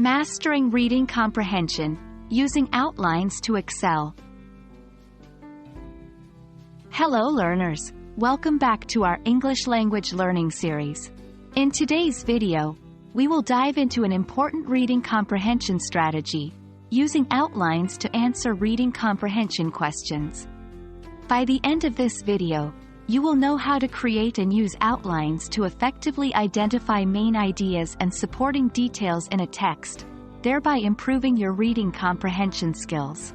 Mastering reading comprehension, using outlines to excel. Hello learners, welcome back to our English language learning series. In today's video, we will dive into an important reading comprehension strategy, using outlines to answer reading comprehension questions. By the end of this video, you will know how to create and use outlines to effectively identify main ideas and supporting details in a text, thereby improving your reading comprehension skills.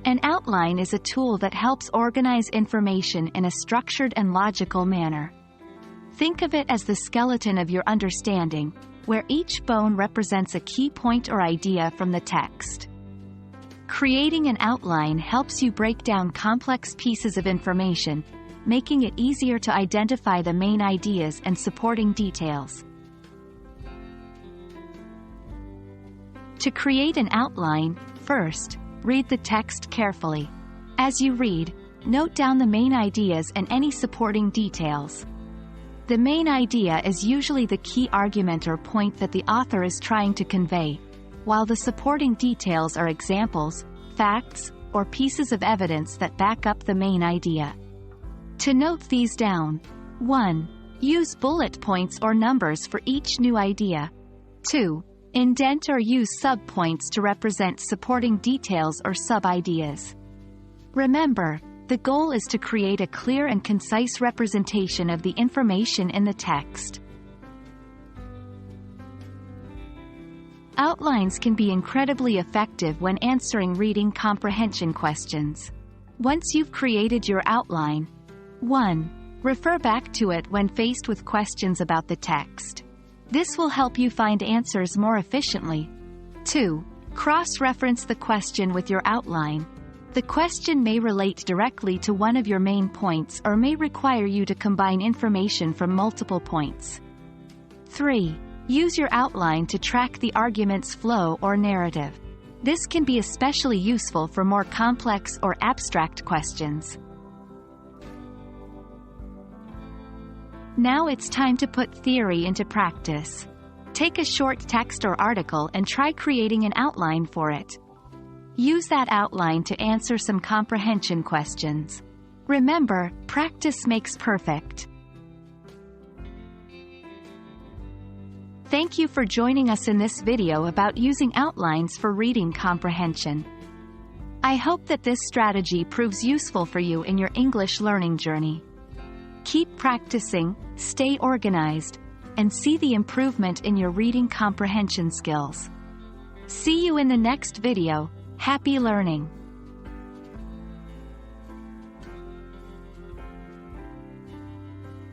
An outline is a tool that helps organize information in a structured and logical manner. Think of it as the skeleton of your understanding, where each bone represents a key point or idea from the text. Creating an outline helps you break down complex pieces of information, making it easier to identify the main ideas and supporting details. To create an outline, first, read the text carefully. As you read, note down the main ideas and any supporting details. The main idea is usually the key argument or point that the author is trying to convey, while the supporting details are examples, facts, or pieces of evidence that back up the main idea. To note these down: 1. Use bullet points or numbers for each new idea. 2. Indent or use sub-points to represent supporting details or sub-ideas. Remember, the goal is to create a clear and concise representation of the information in the text. Outlines can be incredibly effective when answering reading comprehension questions. Once you've created your outline, 1. Refer back to it when faced with questions about the text. This will help you find answers more efficiently. 2. Cross-reference the question with your outline. The question may relate directly to one of your main points or may require you to combine information from multiple points. 3. Use your outline to track the argument's flow or narrative. This can be especially useful for more complex or abstract questions. Now it's time to put theory into practice. Take a short text or article and try creating an outline for it. Use that outline to answer some comprehension questions. Remember, practice makes perfect. Thank you for joining us in this video about using outlines for reading comprehension. I hope that this strategy proves useful for you in your English learning journey. Keep practicing, stay organized, and see the improvement in your reading comprehension skills. See you in the next video. Happy learning!